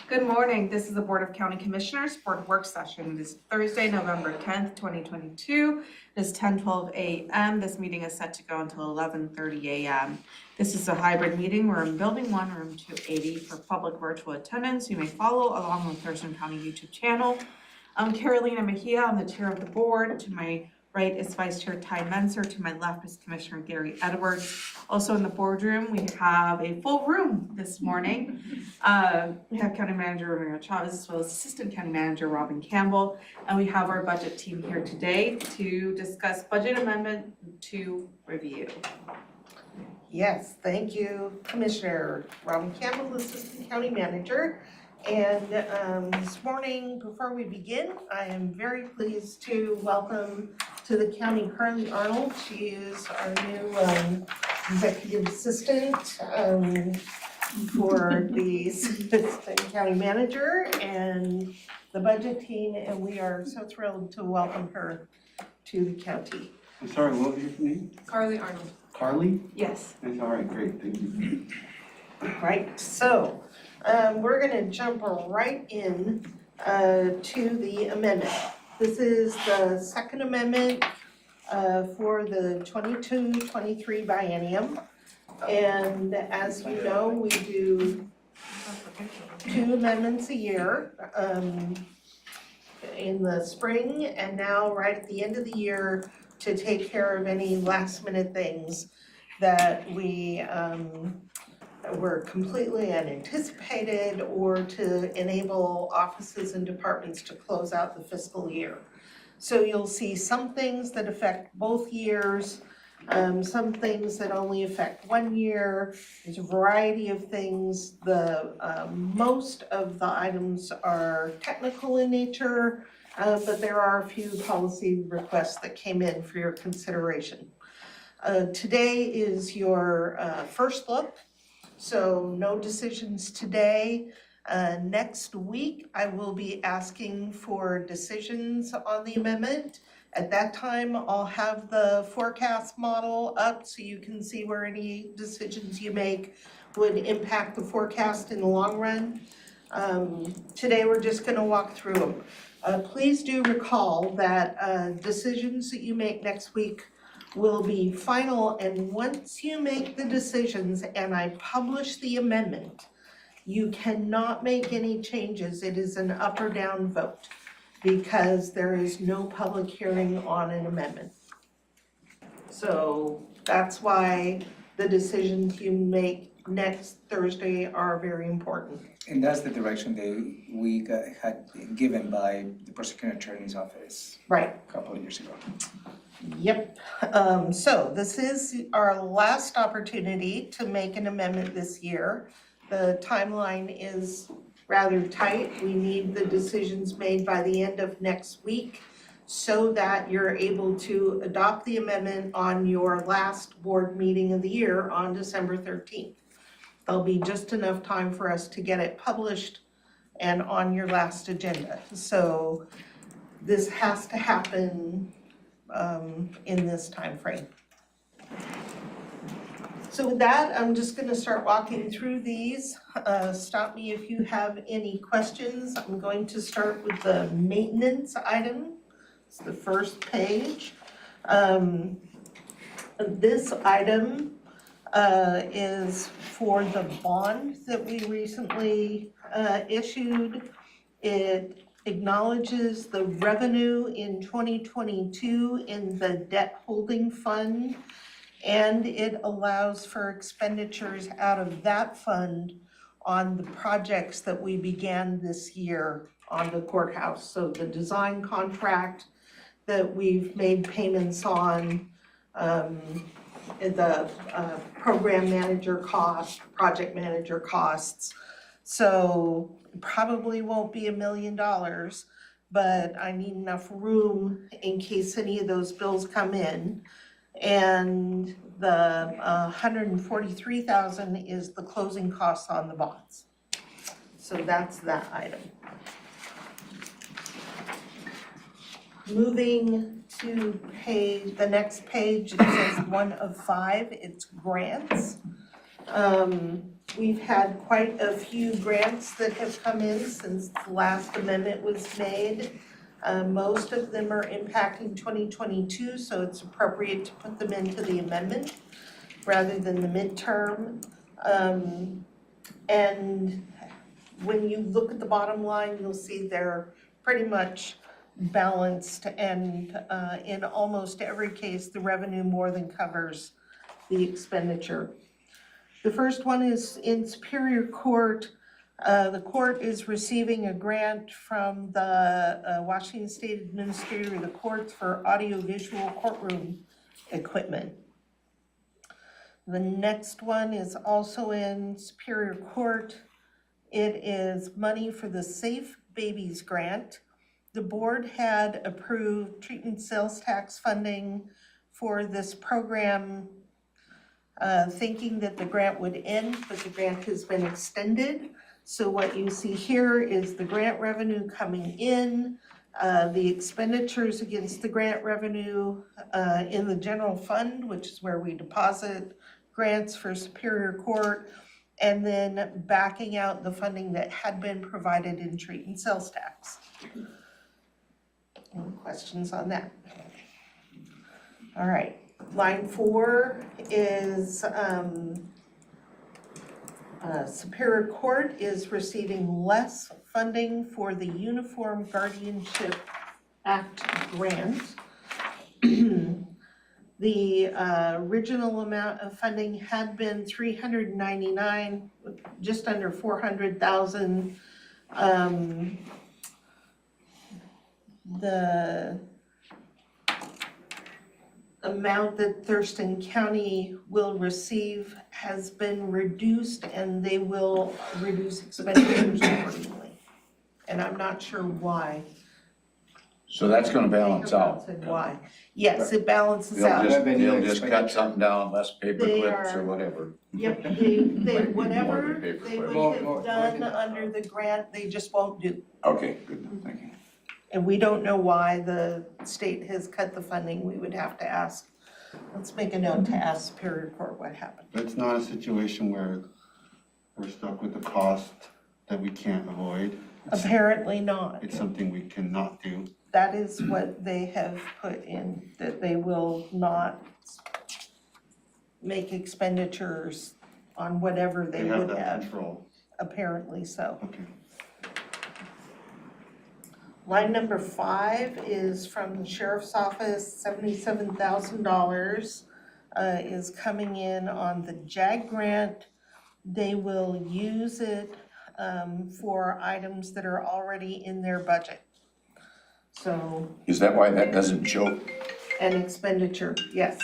Good morning. This is the Board of County Commissioners Board Work Session. It is Thursday, November 10th, 2022. It is 10:12 a.m. This meeting is set to go until 11:30 a.m. This is a hybrid meeting. We're in Building 1, Room 280 for public virtual attendance. You may follow along on the Thurston County YouTube channel. I'm Carolina Mejia. I'm the chair of the board. To my right is Vice Chair Ty Menser. To my left is Commissioner Gary Edwards. Also in the boardroom, we have a full room this morning. We have County Manager Ramiro Chavez as well as Assistant County Manager Robin Campbell. And we have our budget team here today to discuss budget amendment 2 review. Yes, thank you, Commissioner Robin Campbell, Assistant County Manager. And this morning, before we begin, I am very pleased to welcome to the county Carly Arnold. She is our new executive assistant for the Assistant County Manager and the budget team, and we are so thrilled to welcome her to the county. I'm sorry, what was your name? Carly Arnold. Carly? Yes. That's all right, great, thank you. Right, so we're gonna jump right in to the amendment. This is the second amendment for the 22-23 biennium. And as you know, we do 2 amendments a year in the spring and now right at the end of the year to take care of any last minute things that we were completely unanticipated or to enable offices and departments to close out the fiscal year. So you'll see some things that affect both years, some things that only affect 1 year. There's a variety of things. The most of the items are technical in nature, but there are a few policy requests that came in for your consideration. Today is your first look. So no decisions today. Next week, I will be asking for decisions on the amendment. At that time, I'll have the forecast model up so you can see where any decisions you make would impact the forecast in the long run. Today, we're just gonna walk through them. Please do recall that decisions that you make next week will be final, and once you make the decisions and I publish the amendment, you cannot make any changes. It is an up or down vote because there is no public hearing on an amendment. So that's why the decisions you make next Thursday are very important. And that's the direction we had given by the prosecuting attorney's office Right. a couple of years ago. Yep, so this is our last opportunity to make an amendment this year. The timeline is rather tight. We need the decisions made by the end of next week so that you're able to adopt the amendment on your last board meeting of the year on December 13th. There'll be just enough time for us to get it published and on your last agenda. So this has to happen in this time frame. So with that, I'm just gonna start walking through these. Stop me if you have any questions. I'm going to start with the maintenance item. It's the first page. This item is for the bond that we recently issued. It acknowledges the revenue in 2022 in the debt holding fund, and it allows for expenditures out of that fund on the projects that we began this year on the courthouse. So the design contract that we've made payments on, the program manager cost, project manager costs. So probably won't be $1 million, but I need enough room in case any of those bills come in. And the $143,000 is the closing costs on the bonds. So that's that item. Moving to the next page, it says 1 of 5, it's grants. We've had quite a few grants that have come in since the last amendment was made. Most of them are impacting 2022, so it's appropriate to put them into the amendment rather than the midterm. And when you look at the bottom line, you'll see they're pretty much balanced, and in almost every case, the revenue more than covers the expenditure. The first one is in Superior Court. The court is receiving a grant from the Washington State Administrator of the Courts for audiovisual courtroom equipment. The next one is also in Superior Court. It is money for the Safe Babies Grant. The board had approved treatment sales tax funding for this program, thinking that the grant would end, but the grant has been extended. So what you see here is the grant revenue coming in, the expenditures against the grant revenue in the general fund, which is where we deposit grants for Superior Court, and then backing out the funding that had been provided in treatment sales tax. Any questions on that? All right, line 4 is Superior Court is receiving less funding for the Uniform Guardianship Act grant. The original amount of funding had been $399, just under $400,000. The amount that Thurston County will receive has been reduced, and they will reduce expenditures accordingly. And I'm not sure why. So that's gonna balance out. Said why. Yes, it balances out. They'll just cut something down, less paper They clips are- or whatever. Yep, they, whatever More than paper they clips. would have done under the grant, they just won't do. Okay, good, thank you. And we don't know why the state has cut the funding. We would have to ask. Let's make a note to ask Superior Court what happened. It's not a situation where we're stuck with the cost that we can't avoid. Apparently not. It's something we cannot do. That is what they have put in, that they will not make expenditures on whatever they They have would that have, control. apparently so. Okay. Line number 5 is from the sheriff's office, $77,000 is coming in on the JAG grant. They will use it for items that are already in their budget. So, Is that why that doesn't show? an expenditure, yes.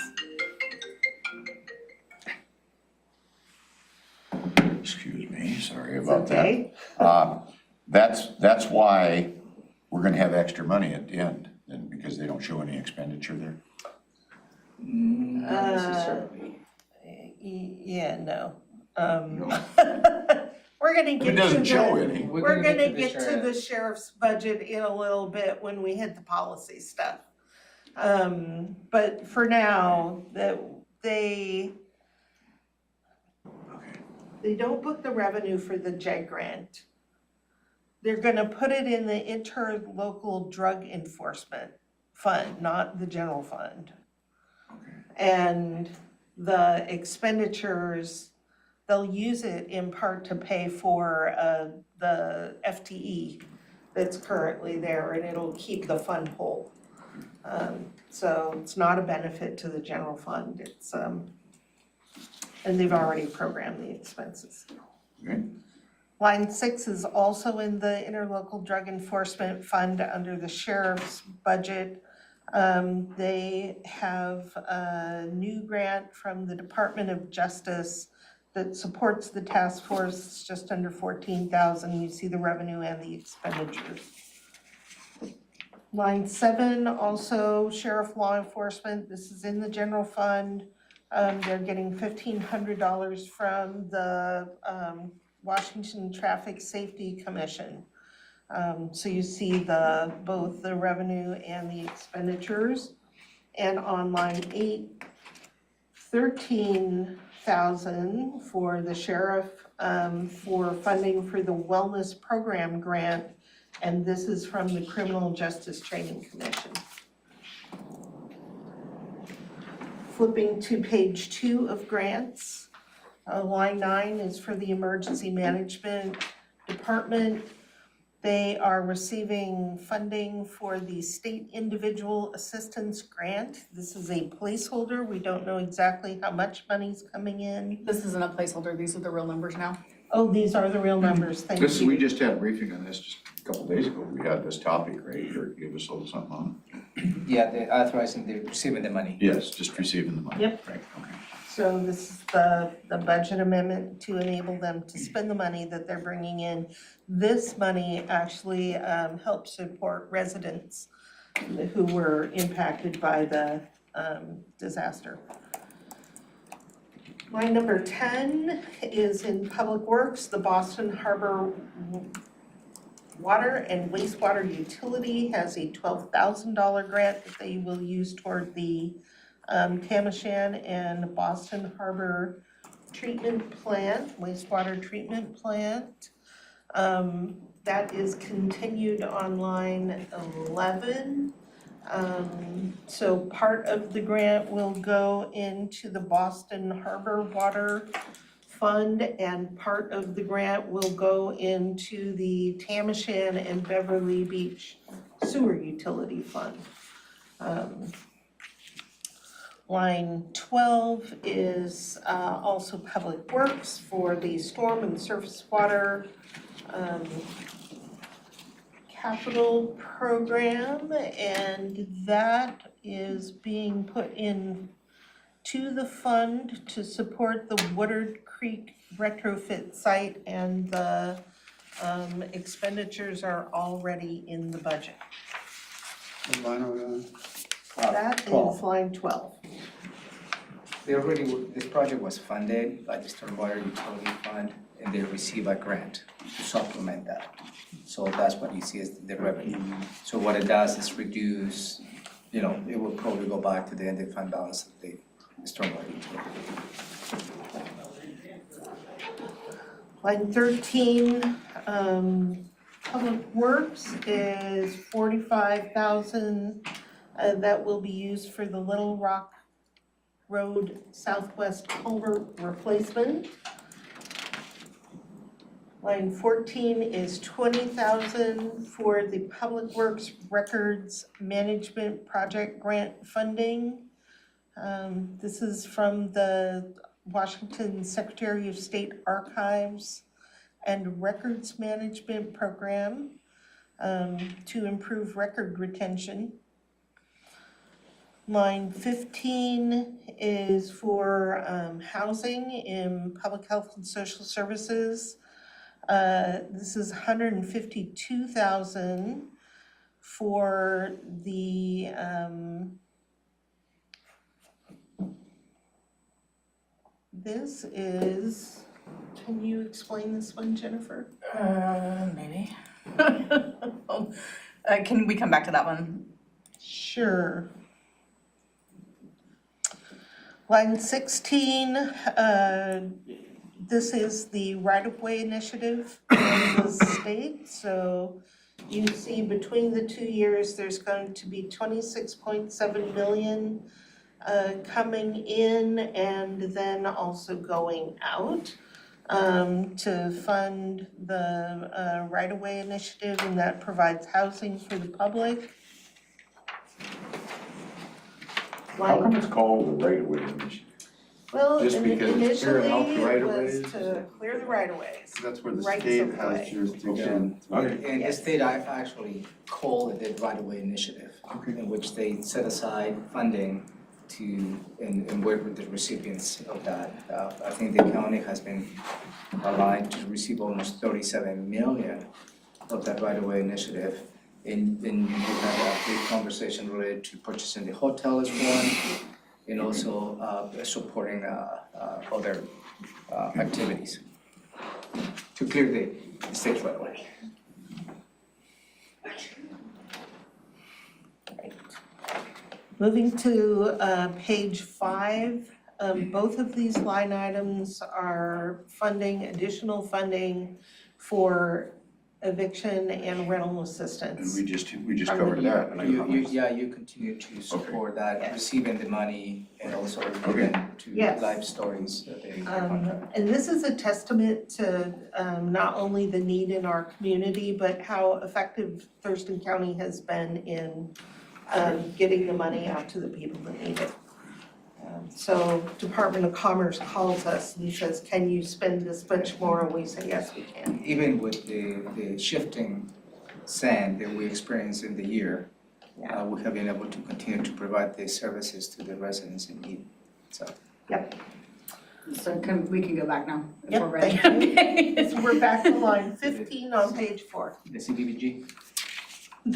Excuse me, sorry It's about that. okay. That's why we're gonna have extra money at the end, then, because they don't show any expenditure there. Not necessarily. Yeah, no. We're gonna If get it to doesn't show the, any, we're gonna get to sheriff. the sheriff's budget in a little bit when we hit the policy stuff. But for now, that they don't book the revenue for the JEG grant. They're gonna put it in the interlocal drug enforcement fund, not the general fund. And the expenditures, they'll use it in part to pay for the FTE that's currently there, and it'll keep the fund whole. So it's not a benefit to the general fund, it's, and they've already programmed the expenses. Okay. Line 6 is also in the interlocal drug enforcement fund under the sheriff's budget. They have a new grant from the Department of Justice that supports the task force, just under $14,000. You see the revenue and the expenditures. Line 7, also sheriff law enforcement. This is in the general fund. They're getting $1,500 from the Washington Traffic Safety Commission. So you see both the revenue and the expenditures. And on line 8, $8,000 for the sheriff, for funding for the wellness program grant, and this is from the Criminal Justice Training Commission. Flipping to page 2 of grants, line 9 is for the Emergency Management Department. They are receiving funding for the State Individual Assistance Grant. This is a placeholder. We don't know exactly how much money's coming in. This isn't a placeholder, these are the real numbers now. Oh, these are the real numbers, thank This, we you. just had a briefing on this just a couple days ago. We had this topic, right, or give us a little something on Yeah, they're authorizing, they're receiving the money. it. Yes, just receiving the money. Yep. Right, okay. So this is the budget amendment to enable them to spend the money that they're bringing in. This money actually helps support residents who were impacted by the disaster. Line number 10 is in Public Works, the Boston Harbor Water and Wastewater Utility has a $12,000 grant that they will use toward the Tamashan and Boston Harbor treatment plant, wastewater treatment plant. That is continued on line 11. So part of the grant will go into the Boston Harbor Water Fund, and part of the grant will go into the Tamashan and Beverly Beach Sewer Utility Fund. Line 12 is also Public Works for the storm and surface water capital program, and that is being put in to the fund to support the Woodard Creek retrofit site, and the expenditures are already in the budget. What line are we on? That is 12. line 12. They already, this project was funded by the Stormwater Utility Fund, and they receive a grant to supplement that. So that's what you see as the revenue. So what it does is reduce, it will probably go back to the ending fund balance of the Stormwater Utility. Line 13, Public Works is $45,000 that will be used for the Little Rock Road Southwest culvert replacement. Line 14 is $20,000 for the Public Works Records Management Project Grant funding. This is from the Washington Secretary of State Archives and Records Management Program to improve record retention. Line 15 is for housing in Public Health and Social Services. This is $152,000 for the this is, can you explain this one, Jennifer? Maybe. Can we come back to that one? Sure. Line 16, this is the right-of-way initiative in the state. So you see between the 2 years, there's going to be 26.7 million coming in and then also going out to fund the right-of-way initiative, and that provides housing for the public. How come it's called the right-of-way initiative? Well, Just because it's initially clearing out the it was right-of-ways? to clear the right-of-ways. That's where the Rights state of has way. jurisdiction. Okay. And the Yes. state actually called it the right-of-way initiative, in which they set aside funding and work with the recipients of that. I think the county has been aligned to receive almost 37 million of that right-of-way initiative. And then you had a big conversation related to purchasing the hotel as one, and also supporting other activities to clear the state right-of-way. Moving to page 5 both of these line items are additional funding for eviction and rental And assistance. we just From the covered that. in the comments. You continue to support that, Yes. receiving the money and also Okay. giving to Yes. life stories that they contract. And this is a testament to not only the need in our community, but how effective Thurston County has been in getting the money out to the people that need it. So Department of Commerce calls us and says, can you spend this much more? And we say, yes, we can. Even with the shifting sand that we experience in the year, we have been able to continue to provide these services to the residents in need, so. So we can go back now, if Yep, we're ready. thank you. So we're back to line 15 on page 4. The CDBG?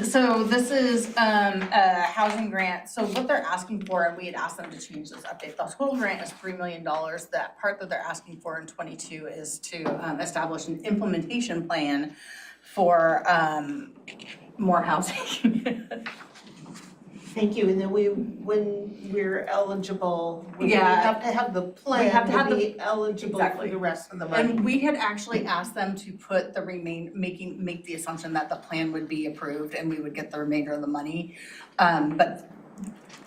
So this is a housing grant, so what they're asking for, and we had asked them to change this update, the total grant is $3 million. That part that they're asking for in 22 is to establish an implementation plan for more housing. Thank you, and then when we're eligible, we Yeah. have to have the plan have to have to be eligible for Exactly. the rest of the money. And we had actually asked them to put the make the assumption that the plan would be approved and we would get the remainder of the money. And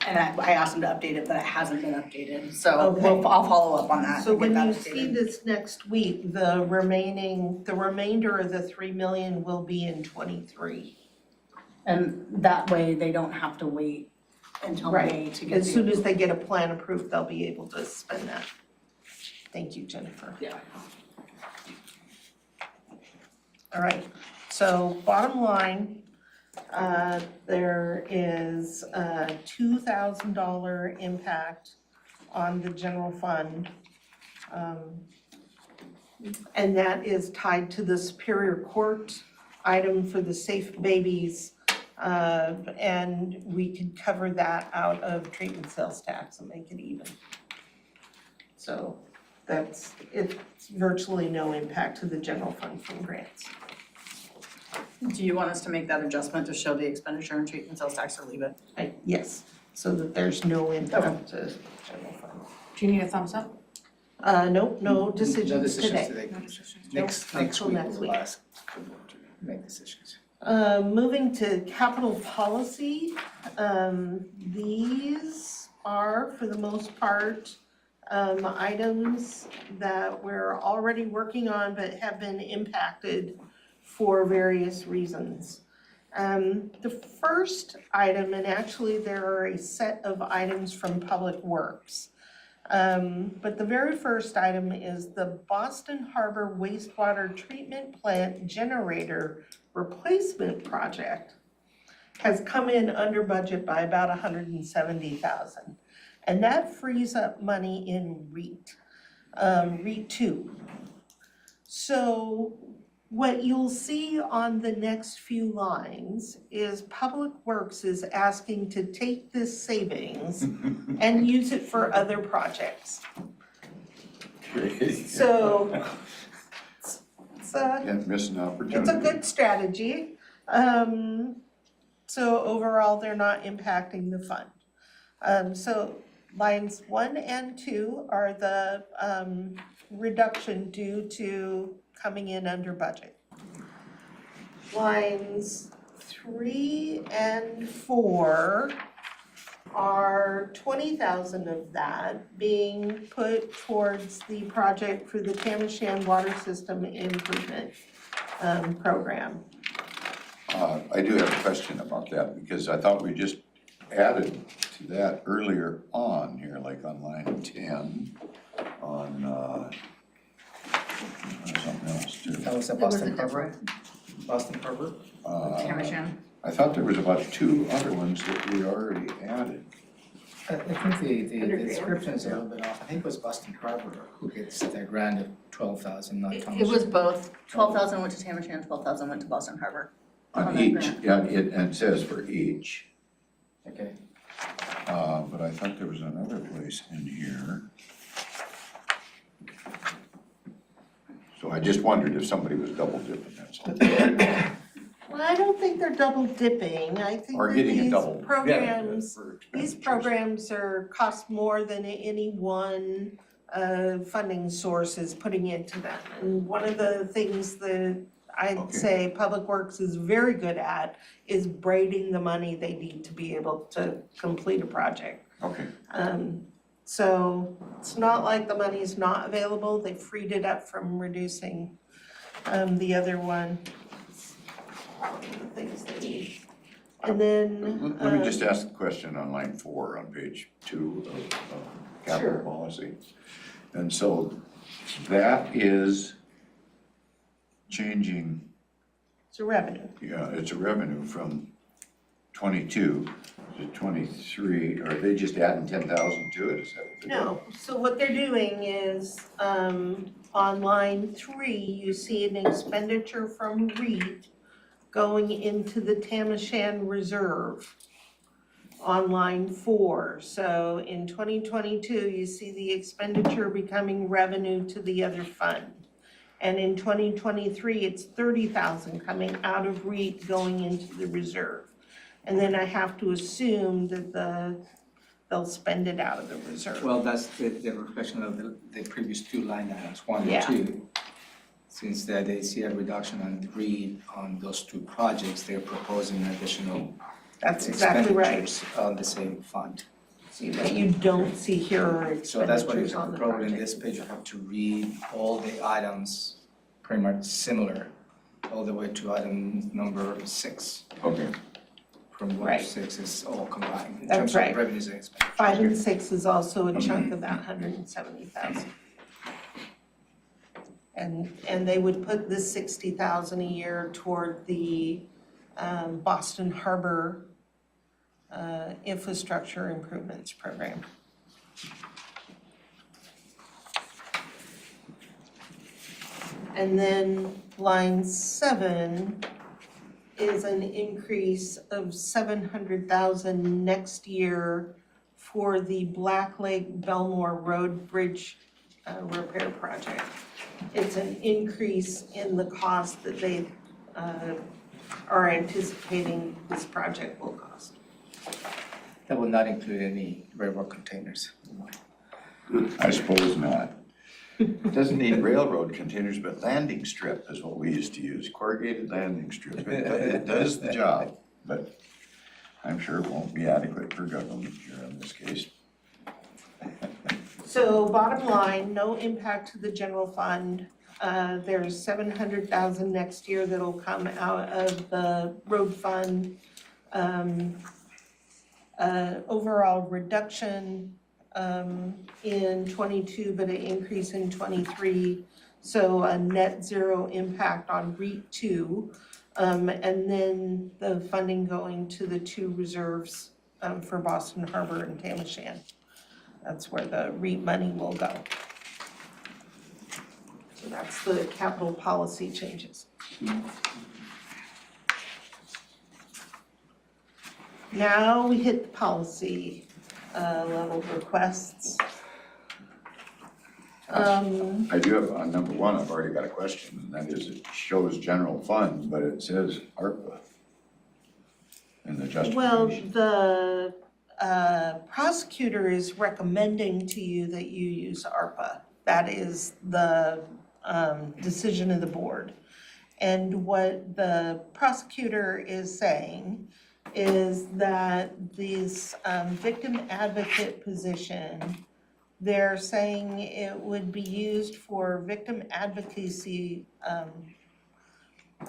I asked them to update it, but it hasn't been updated, so Okay. I'll follow up on that So and get when that you updated. see this next week, the remainder of the 3 million will be in 23. And that way they don't have to wait until Right. May to get As soon the, as they get a plan approved, they'll be able to spend that. Thank you, Jennifer. yeah. All right, so bottom line, there is a $2,000 impact on the general fund. And that is tied to the Superior Court item for the safe babies. And we could cover that out of treatment sales tax and make it even. So it's virtually no impact to the general fund from grants. Do you want us to make that adjustment to show the expenditure and treatment sales tax or leave it? Yes, so that there's no impact to general fund. Do you need a thumbs up? No No decisions decisions today. today. No decisions. Next Until week, next we'll week. ask the board to make decisions. Moving to capital policy, these are, for the most part, items that we're already working on but have been impacted for various reasons. The first item, and actually there are a set of items from Public Works. But the very first item is the Boston Harbor wastewater treatment plant generator replacement project has come in under budget by about $170,000. And that frees up money in REIT 2. So what you'll see on the next few lines is Public Works is asking to take this savings and use it for other projects. So Can't miss an opportunity. it's a good strategy. So overall, they're not impacting the fund. So lines 1 and 2 are the reduction due to coming in under budget. Lines 3 and 4 are 20,000 of that being put towards the project for the Tamashan Water System Improvement Program. I do have a question about that, because I thought we just added to that earlier on here, like on line 10, on something else too. That was a It was Boston a Harbor? Boston Harbor? Tamashan. I thought there was about 2 other ones that we already added. I think the description is a little bit off. I think it was Boston Harbor who gets their grant of 12,000, not It Thompson. was both, 12,000 went to Tamashan, 12,000 went to Boston Harbor. On On that each, grant. yeah, and it says for each, Okay. but I thought there was another place in here. So I just wondered if somebody was double dipping, that's all. Well, I don't think they're double dipping, I think Or that getting a these double benefit programs, for these expenditures. programs cost more than any one funding source is putting into them. And one of the things that I'd Okay. say Public Works is very good at is braiding the money they need to be able to complete a project. Okay, So it's not like the money's not available, they freed it up from reducing the other one. The things they need. And then, let me just ask a question on line 4 on page 2 of capital Sure. policy. And so that is changing, it's a revenue. yeah, it's a revenue from 22 to 23, are they just adding 10,000 to it, is that what they're doing? No, so what they're doing is, on line 3, you see an expenditure from REIT going into the Tamashan Reserve on line 4. So in 2022, you see the expenditure becoming revenue to the other fund. And in 2023, it's 30,000 coming out of REIT going into the reserve. And then I have to assume that they'll spend it out of the reserve. Well, that's the reflection of the previous 2 line items, 1 Yeah. and 2. Since that they see a reduction on REIT on those 2 projects, they're proposing additional That's exactly right. expenditures on the same fund. See, what you don't see here are So that's why expenditures on the probably in project. this page, you have to read all the items pretty much similar, all the way to item number 6. Okay, From 1 Right. to 6 is all combined in That's terms right. of revenues and expenditures. 5 and 6 is also a chunk of that 170,000. And they would put this 60,000 a year toward the Boston Harbor infrastructure improvements program. And then line 7 is an increase of 700,000 next year for the Black Lake Belmore Road Bridge repair project. It's an increase in the cost that they are anticipating this project will cost. That will not include any railroad containers. I suppose not. It doesn't need railroad containers, but landing strip is what we used to use, corrugated landing strip. It does the job, but I'm sure it won't be adequate for government here in this case. So bottom line, no impact to the general fund. There's 700,000 next year that'll come out of the road fund. Overall reduction in 22, but an increase in 23. So a net zero impact on REIT 2. And then the funding going to the 2 reserves for Boston Harbor and Tamashan. That's where the REIT money will go. So that's the capital policy changes. Now we hit the policy level requests. I do have, on number 1, I've already got a question, and that is it shows general fund, but it says ARPA in the Well, justification. the prosecutor is recommending to you that you use ARPA. That is the decision of the board. And what the prosecutor is saying is that this victim advocate position, they're saying it would be used for victim advocacy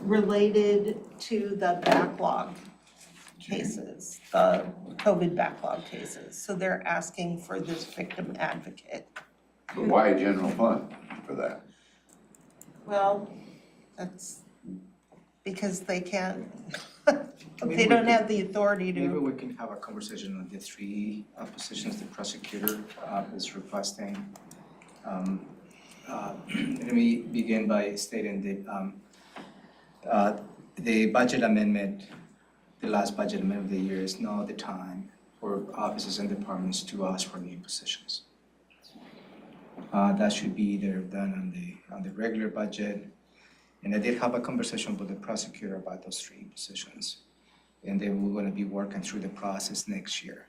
related to the backlog cases, the COVID backlog cases. So they're asking for this victim advocate. But why general fund for that? Well, that's because they can't, Maybe they we don't could- have the authority Maybe to. we can have a conversation on the 3 positions the prosecutor is requesting. Let me begin by stating the budget amendment, the last budget amendment of the year is not the time for offices and departments to ask for new positions. That should be either done on the regular budget. And I did have a conversation with the prosecutor about those 3 positions. And they were gonna be working through the process next year,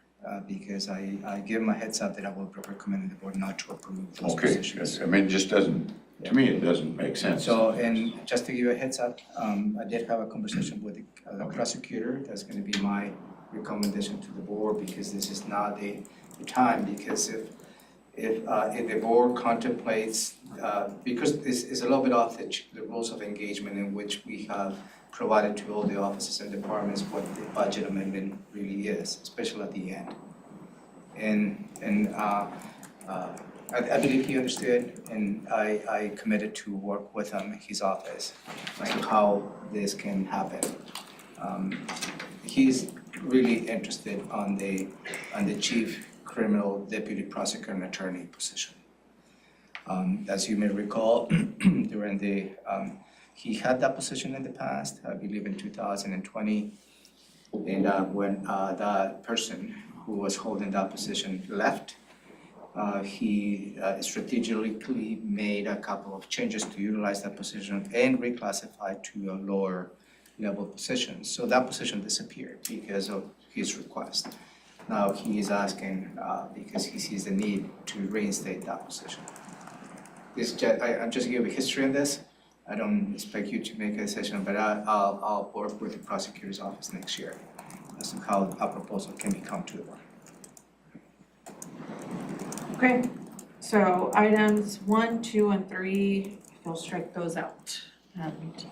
because I gave them a heads up that I will be recommending the board not to approve those Okay, positions. I mean, it just doesn't, to me, it doesn't make sense. So, and just to give you a heads up, I did have a conversation with the Okay. prosecutor. That's gonna be my recommendation to the board, because this is not the time, because if the board contemplates, because it's a little bit off the rules of engagement in which we have provided to all the offices and departments what the budget amendment really is, especially at the end. And I believe he understood, and I committed to work with him, his office, as to how this can happen. He's really interested on the chief criminal deputy prosecutor and attorney position. As you may recall, during the, he had that position in the past, I believe in 2020. And when that person who was holding that position left, he strategically made a couple of changes to utilize that position and reclassified to a lower level position. So that position disappeared because of his request. Now he is asking, because he sees the need to reinstate that position. I'm just giving you history on this. I don't expect you to make a decision, but I'll work with the prosecutor's office next year as to how a proposal can become to the board. Okay, so items 1, 2, and 3, we'll strike those out. And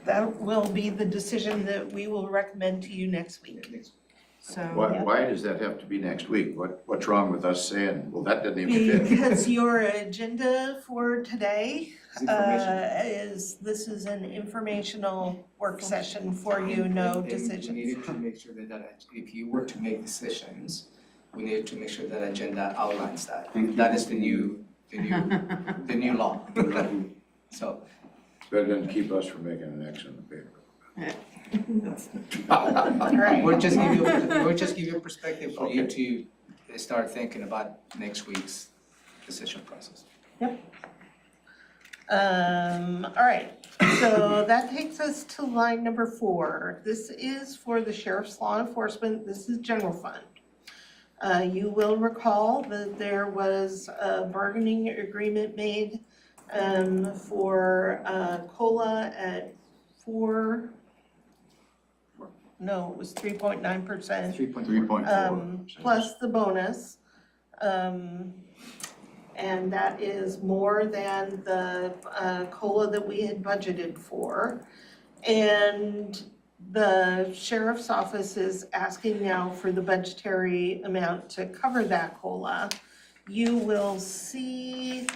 That will be the decision that we will recommend to you next week. so. Why does that have to be next week? What's wrong with us saying, well, that doesn't even fit? Because your agenda for today It's this is an informational work session for you, no We decisions. needed to make sure that if you were to make decisions, we needed to make sure that agenda outlines that. That is the new law. So, But it doesn't keep us from making an X in the paper. All right. we'll just give you a perspective for you to start thinking about next week's decision process. All right, so that takes us to line number 4. This is for the sheriff's law enforcement, this is general fund. You will recall that there was a bargaining agreement made for COLA at 3.9%. 3.4. Plus the bonus. And that is more than the COLA that we had budgeted for. And the sheriff's office is asking now for the budgetary amount to cover that COLA. You will see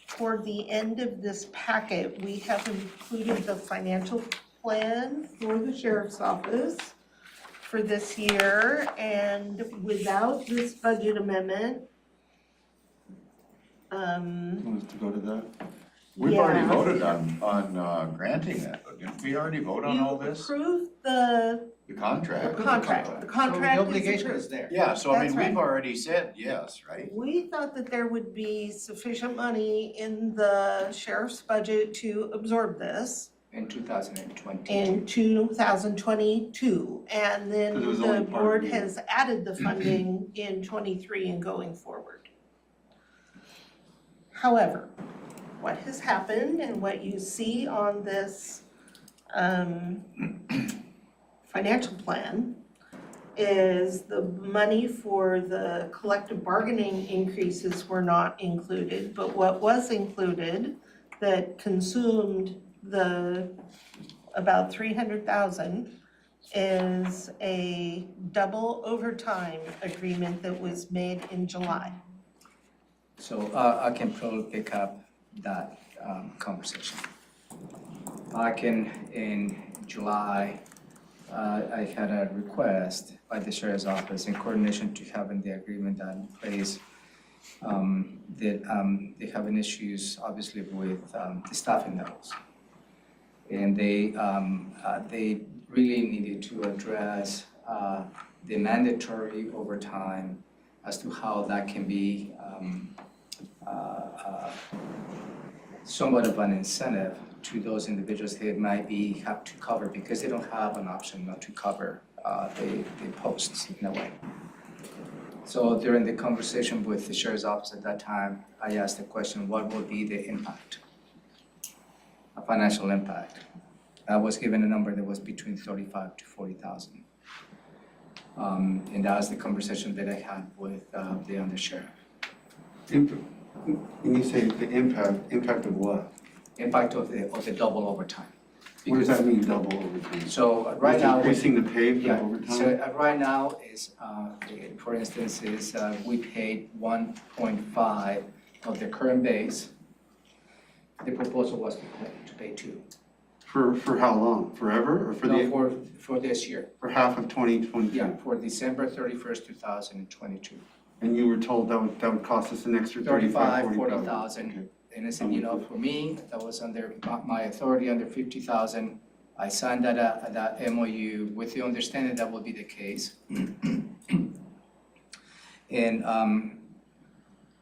toward the end of this packet, we have included the financial plan for the sheriff's office for this year. And without this budget amendment, Want us to go to that? We've already yeah. voted on granting that, but didn't we already vote on all You this? approved the The contract? contract, the So contract the is obligation approved. is there. Yeah, so I That's mean, right. we've already said yes, right? We thought that there would be sufficient money in the sheriff's budget to absorb this In 2022. in 2022. And then 'Cause it was the only part board of the year. has added the funding in 23 and going forward. However, what has happened and what you see on this financial plan is the money for the collective bargaining increases were not included, but what was included that consumed the about 300,000 is a double overtime agreement that was made in July. So I can probably pick up that conversation. Back in July, I had a request by the sheriff's office in coordination to having the agreement in place. That they having issues obviously with the staffing levels. And they really needed to address the mandatory overtime as to how that can be somewhat of an incentive to those individuals that might have to cover because they don't have an option not to cover the posts in a way. So during the conversation with the sheriff's office at that time, I asked the question, what will be the impact? A financial impact. I was given a number that was between 35 to 40,000. And that was the conversation that I had with the undersheriff. When you say the impact of what? Impact of the double overtime. What does that mean, double overtime? So right now. Increasing the pay for Yeah, overtime? so right now is, for instance, we paid 1.5 of the current base. The proposal was to pay 2. For how long? Forever or for No, for this year. for half of 2022? Yeah, for December 31st, 2022. And you were told that would cost us an extra 35, 40,000? 40,000. And I said, for me, that was under my authority under 50,000. I signed that MOU with the understanding that would be the case. And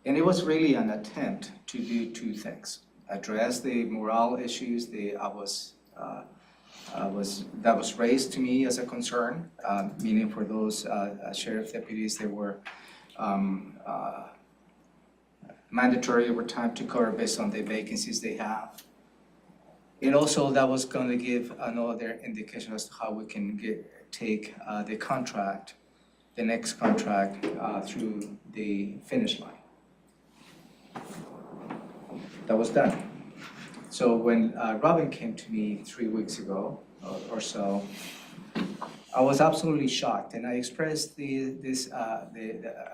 it was really an attempt to do 2 things. Address the morale issues that was raised to me as a concern, meaning for those sheriff deputies that were mandatory overtime to cover based on the vacancies they have. And also that was going to give another indication as to how we can take the contract, the next contract through the finish line. That was done. So when Robin came to me 3 weeks ago or so, I was absolutely shocked, and I expressed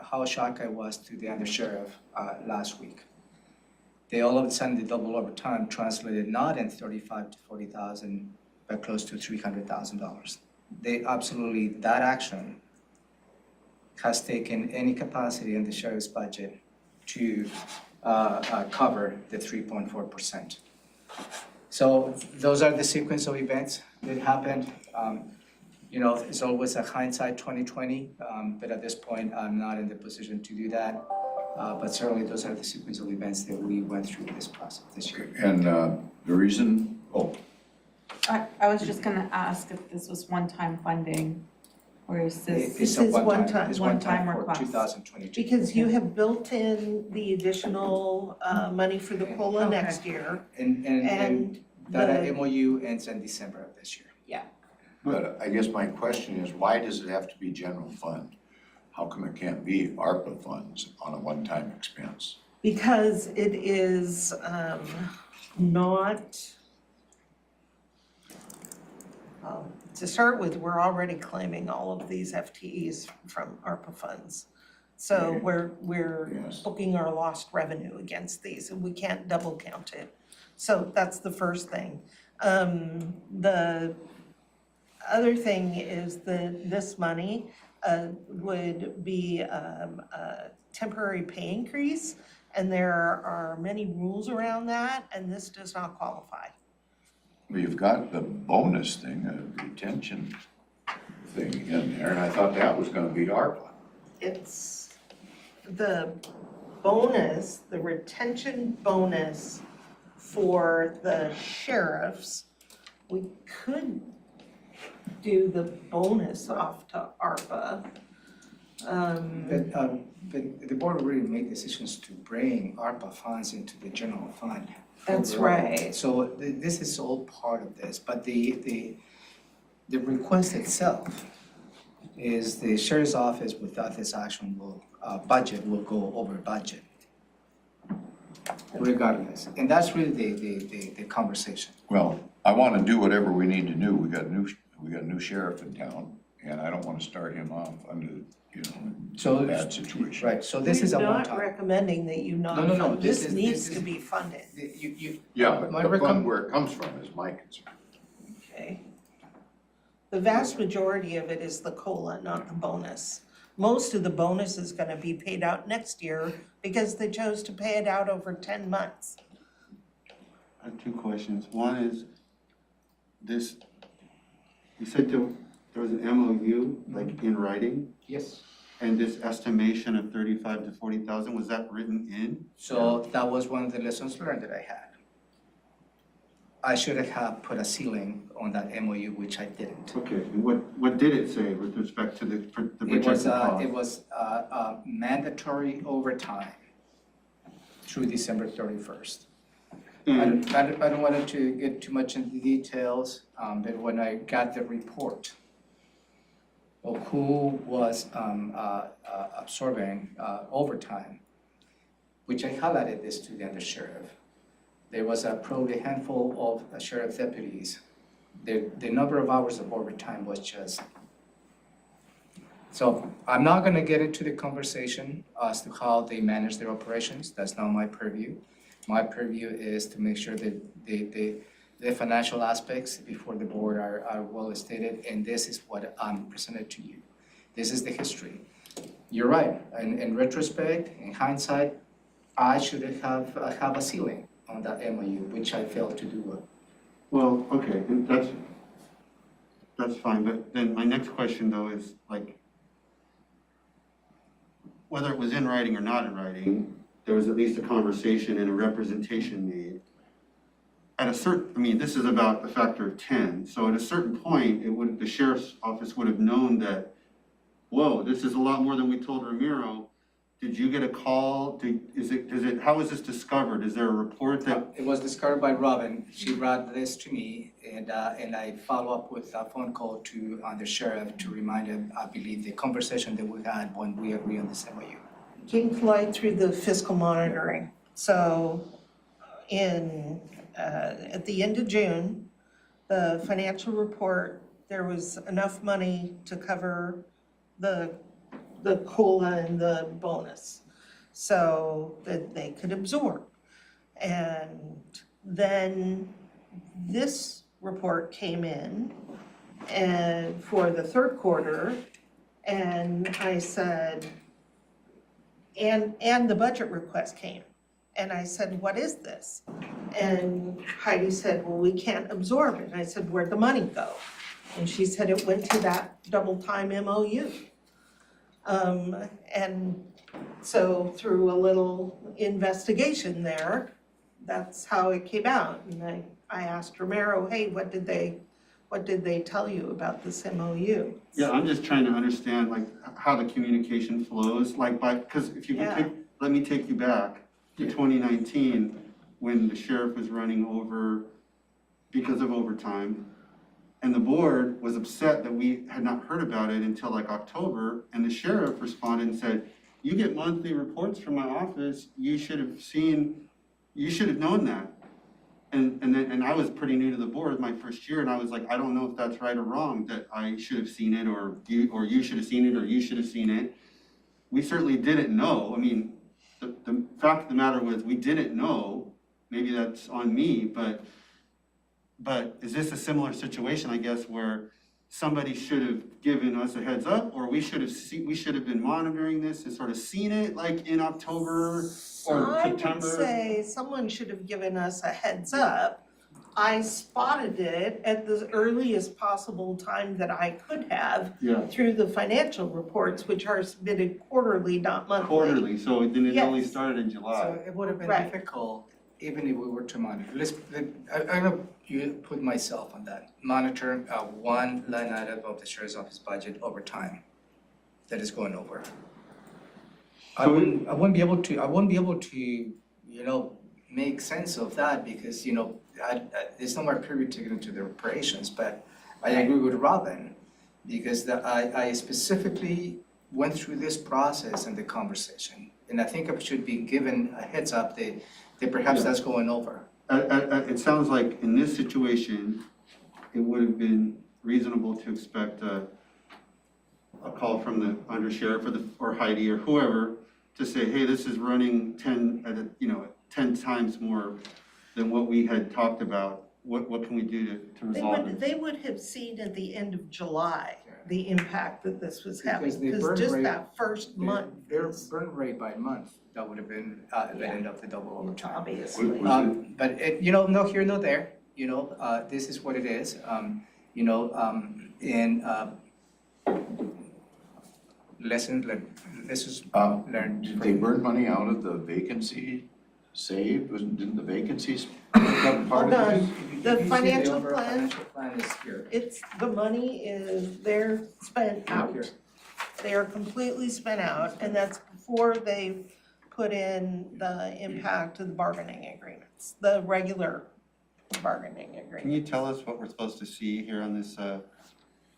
how shocked I was to the undersheriff last week. They all of a sudden the double overtime translated not in 35 to 40,000, but close to $300,000. They absolutely, that action has taken any capacity in the sheriff's budget to cover the 3.4%. So those are the sequence of events that happened. It's always a hindsight 2020, but at this point, I'm not in the position to do that. But certainly those are the sequence of events that we went through this process this year. And the reason, I was just gonna ask if this was one-time funding, or is this? This is one time. It's one time One-time for request. 2022. Because you have built in the additional money for the COLA Okay. next year. And that the- MOU ends in December of this year. but I guess my question is, why does it have to be general fund? How come it can't be ARPA funds on a one-time expense? Because it is not, to start with, we're already claiming all of these FTEs from ARPA funds. So we're Yes. booking our lost revenue against these, and we can't double count it. So that's the first thing. The other thing is that this money would be a temporary pay increase, and there are many rules around that, and this does not qualify. We've got the bonus thing, a retention thing in there, and I thought that was gonna be ARPA. It's the bonus, the retention bonus for the sheriffs. We could do the bonus off to ARPA. But the board already made decisions to bring ARPA funds into the general fund. That's overall. right. So this is all part of this, but the request itself is the sheriff's office without this action budget will go over budget. Regardless, and that's really the conversation. Well, I wanna do whatever we need to do. We got a new sheriff in town, and I don't wanna start him off under, So, a bad situation. right, so this is a We're not one-time. recommending that you not No, fund. this This is- needs this to is- be funded, Yeah, but My the recom- fund where it comes from is my concern. okay? The vast majority of it is the COLA, not the bonus. Most of the bonus is gonna be paid out next year because they chose to pay it out over 10 months. I have 2 questions. One is, this, you said there was an MOU, like in writing, Yes. and this estimation of 35 to 40,000, was that written in? So that was one of the lessons learned that I had. I should have put a ceiling on that MOU, which I didn't. Okay, and what did it say with respect to the projected cost? It was mandatory overtime through December 31st. And, I don't want to get too much into the details, but when I got the report of who was absorbing overtime, which I highlighted this to the undersheriff, there was probably a handful of sheriff deputies. The number of hours of overtime was just. So I'm not gonna get into the conversation as to how they manage their operations, that's not my purview. My purview is to make sure that the financial aspects before the board are well stated, and this is what I'm presented to you. This is the history. You're right, in retrospect, in hindsight, I should have a ceiling on that MOU, which I failed to do. well, okay, and that's fine, but then my next question though is like, whether it was in writing or not in writing, there was at least a conversation and a representation made. At a certain, I mean, this is about a factor of 10, so at a certain point, the sheriff's office would have known that, whoa, this is a lot more than we told Ramiro. Did you get a call? How was this discovered? Is there a report that? It was discovered by Robin. She brought this to me, and I follow up with a phone call to the sheriff to remind him, I believe, the conversation that we had when we agreed on this MOU. Came to light through the fiscal monitoring. So at the end of June, the financial report, there was enough money to cover the COLA and the bonus, so that they could absorb. And then this report came in and for the third quarter, and I said, and the budget request came. And I said, what is this? And Heidi said, well, we can't absorb it. And I said, where'd the money go? And she said, it went to that double time MOU. And so through a little investigation there, that's how it came out. And I asked Romero, hey, what did they tell you about this MOU? Yeah, I'm just trying to understand like how the communication flows, like because if you Yeah. could let me take you back to 2019, when the sheriff was running over because of overtime. And the board was upset that we had not heard about it until like October, and the sheriff responded and said, you get monthly reports from my office, you should have known that. And I was pretty new to the board my first year, and I was like, I don't know if that's right or wrong, that I should have seen it, or you should have seen it, or you should have seen it. We certainly didn't know. I mean, the fact of the matter was we didn't know. Maybe that's on me, but is this a similar situation, I guess, where somebody should have given us a heads up, or we should have been monitoring this and sort of seen it like in October or September? I would say someone should have given us a heads up. I spotted it at the earliest possible time that I could have Yeah, through the financial reports, which are submitted quarterly, not monthly. quarterly, so then it only Yes. started in So July. it would have been Right. difficult, even if we were to monitor. I'm gonna put myself on that. Monitor one line item of the sheriff's office budget over time that is going over. I wouldn't be able to, make sense of that because, it's not my purview to get into the operations, but I agree with Robin because I specifically went through this process and the conversation. And I think I should be given a heads up that perhaps that's going over. It sounds like in this situation, it would have been reasonable to expect a call from the undersheriff or Heidi or whoever to say, hey, this is running 10 times more than what we had talked about. What can we do to resolve this? They would have seen at the end of July, the impact that this was having, Because the burn because just rate- that first month Their is burn rate by month, that would have been the end of the double overtime. obviously. But no here, no there, this is what it is, lessons learned. Did they burn money out of the vacancy saved? Didn't the vacancies become part of Hold this? on. The If you see financial overall plan- financial plan is here. the money they're spent out. Here. They are completely spent out, and that's before they've put in the impact of the bargaining agreements, the regular bargaining Can agreement. you tell us what we're supposed to see here on this,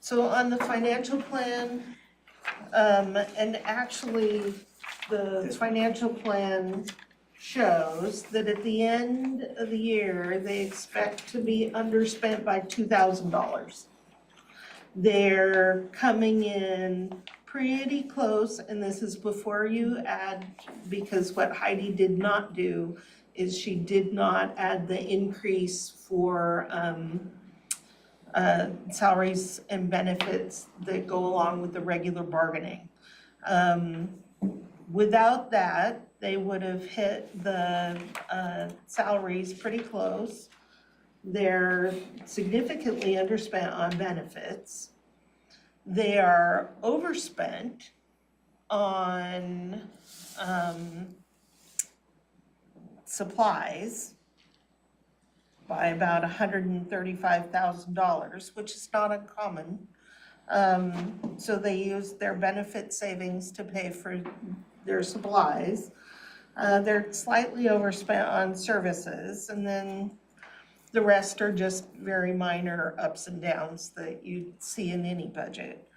So on the financial plan, and actually, the financial plan shows that at the end of the year, they expect to be underspent by $2,000. They're coming in pretty close, and this is before you add, because what Heidi did not do is she did not add the increase for salaries and benefits that go along with the regular bargaining. Without that, they would have hit the salaries pretty close. They're significantly underspent on benefits. They are overspent on supplies by about $135,000, which is not uncommon. So they use their benefit savings to pay for their supplies. They're slightly overspent on services, and then the rest are just very minor ups and downs that you'd see in any budget.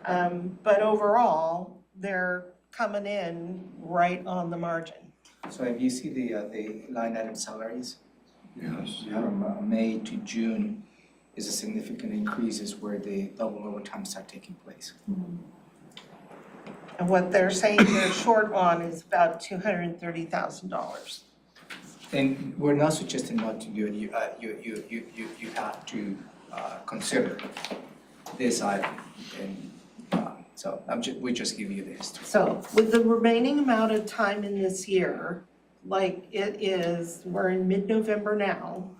But overall, they're coming in right on the margin. So if you see the line item salaries, Yes. from May to June is a significant increase is where the double overtime start taking place. And what they're saying they're short on is about $230,000. And we're not suggesting not to do it, you have to consider this item, and so we just give you the history. So with the remaining amount of time in this year, like it is, we're in mid-November now,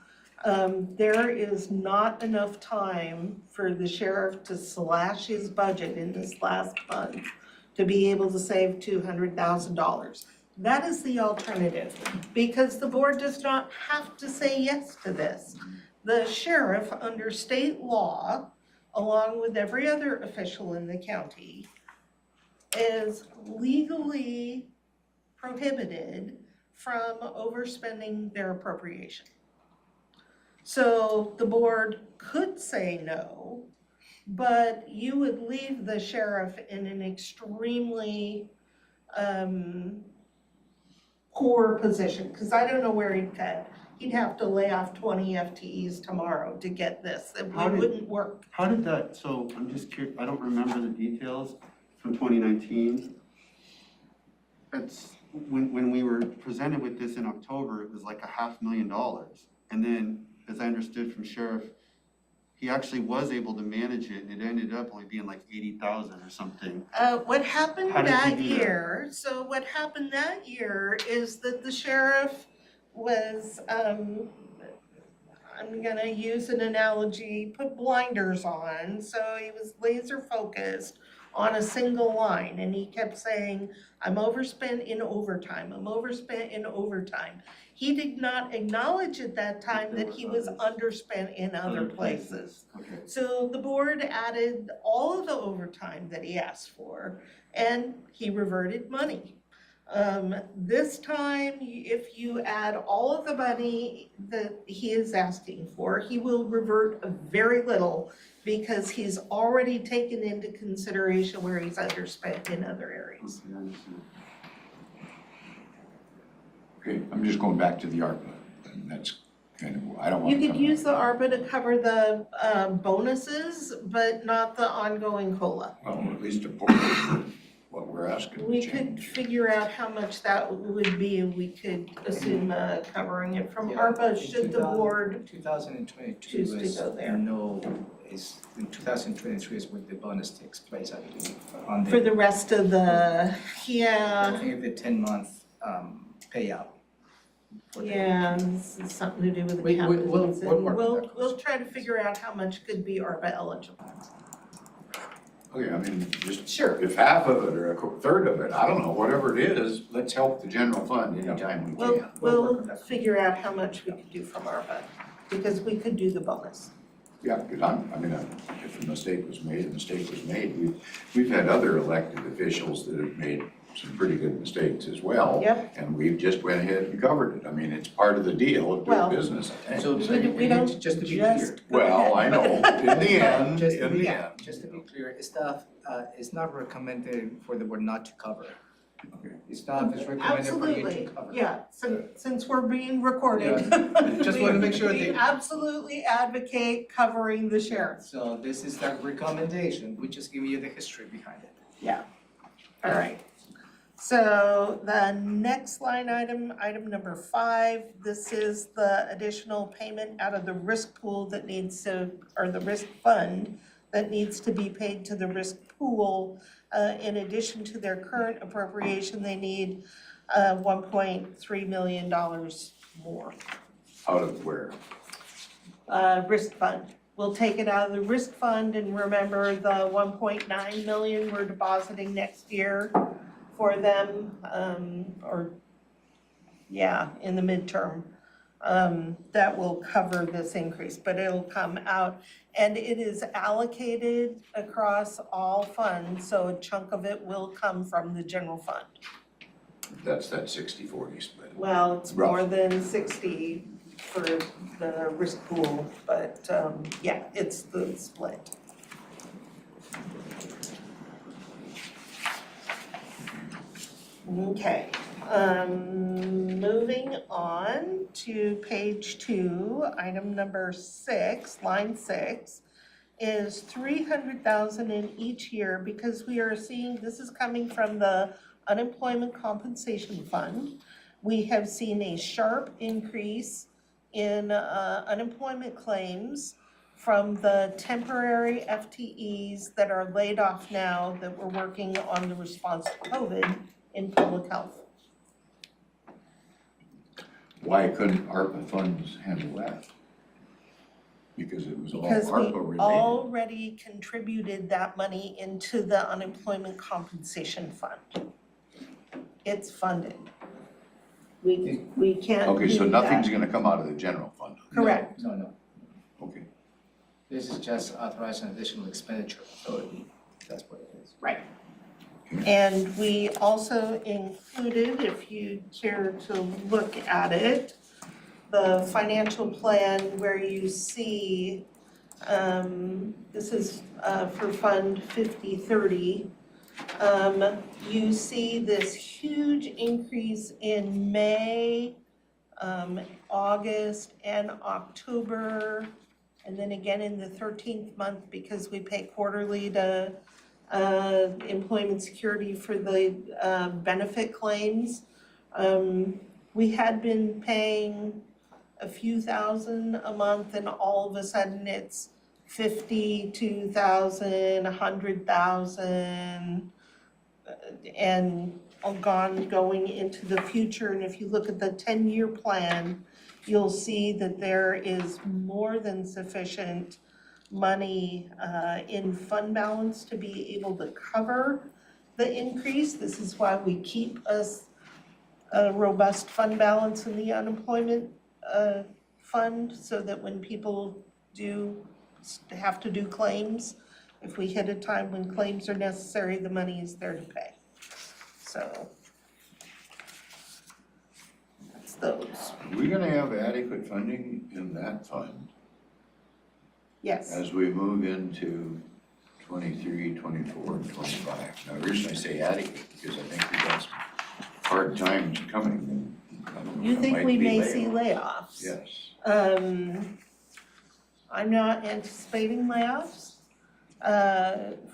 there is not enough time for the sheriff to slash his budget in this last month to be able to save $200,000. That is the alternative, because the board does not have to say yes to this. The sheriff, under state law, along with every other official in the county, is legally prohibited from overspending their appropriation. So the board could say no, but you would leave the sheriff in an extremely poor position, because I don't know where he'd cut. He'd have to lay off 20 FTEs tomorrow to get this. It wouldn't work. how did that, so I'm just curious, I don't remember the details from 2019. It's, when we were presented with this in October, it was like $500,000. And then, as I understood from Sheriff, he actually was able to manage it, and it ended up only being like 80,000 or something. What happened How did he that do that? year, so what happened that year is that the sheriff was, I'm gonna use an analogy, put blinders on, so he was laser focused on a single line, and he kept saying, I'm overspent in overtime, I'm overspent in overtime. He did not acknowledge at that time that he was underspent in other places. Okay. So the board added all of the overtime that he asked for, and he reverted money. This time, if you add all of the money that he is asking for, he will revert very little, because he's already taken into consideration where he's underspent in other areas. Okay, I understand. Okay, I'm just going back to the ARPA, and that's kind of, I don't want You to could come- use the ARPA to cover the bonuses, but not the ongoing COLA. Well, at least a portion of what we're asking to We change. could figure out how much that would be, and we could assume covering it from ARPA, should the board 2022 choose to is go there. in 2023 is when the bonus takes place, I believe, on for the rest of the, I yeah, think the 10-month payout. for the- yeah, this is something to do with the We'll captains, work on and that. we'll try to figure out how much could be ARPA eligible. Okay, I mean, just, Sure. if half of it or a third of it, I don't know, whatever it is, let's help the general fund anytime we We'll, can. We'll work we'll on that. figure out how much we could do from ARPA. because we could do the bonus. Yeah, because if a mistake was made, a mistake was made. We've had other elected officials that have made some pretty good mistakes as well. Yep. And we've just went ahead and covered it. I mean, it's part of the deal of Well, doing business, I think. So, We don't just to be just clear. go Well, I ahead. know, in the end, Just to in be, the end. just to be clear, staff is not recommended for the board not to cover. Okay. Staff is recommended for you to Absolutely, cover. yeah, since we're being recorded. Just wanna make sure we that- absolutely advocate covering the sheriff. So this is that recommendation, we just give you the history behind it. Yeah, all right. So the next line item, item number 5, this is the additional payment out of the risk pool that needs to, or the risk fund that needs to be paid to the risk pool. In addition to their current appropriation, they need $1.3 million more. Out of where? Risk fund. We'll take it out of the risk fund, and remember the 1.9 million we're depositing next year for them, in the midterm. That will cover this increase, but it'll come out, and it is allocated across all funds, so a chunk of it will come from the general fund. That's that 60-40 split. Well, it's Rough. more than 60 for the risk pool, but it's the split. Okay, moving on to page 2, item number 6, line 6, is 300,000 in each year, because we are seeing, this is coming from the unemployment compensation fund. We have seen a sharp increase in unemployment claims from the temporary FTEs that are laid off now that were working on the response to COVID in public health. Why couldn't ARPA funds handle that? Because it was all Because we ARPA related. already contributed that money into the unemployment compensation fund. It's funded. We can't Okay, so do nothing's that. gonna come out of the general fund. Correct. No. Okay. This is just authorizing additional expenditure, so that's what it is. Right. And we also included, if you care to look at it, the financial plan where you see, this is for Fund 5030. You see this huge increase in May, August, and October, and then again in the 13th month because we pay quarterly to employment security for the benefit claims. We had been paying a few thousand a month, and all of a sudden it's 52,000, 100,000, and going into the future. And if you look at the 10-year plan, you'll see that there is more than sufficient money in fund balance to be able to cover the increase. This is why we keep a robust fund balance in the unemployment fund, so that when people do have to do claims, if we hit a time when claims are necessary, the money is there to pay. So that's those. Are we gonna have adequate funding in that fund Yes. as we move into 23, 24, and 25? Now, the reason I say adequate, because I think we've got some hard times coming. You think Might we be may see layoffs. layoffs? Yes. I'm not anticipating layoffs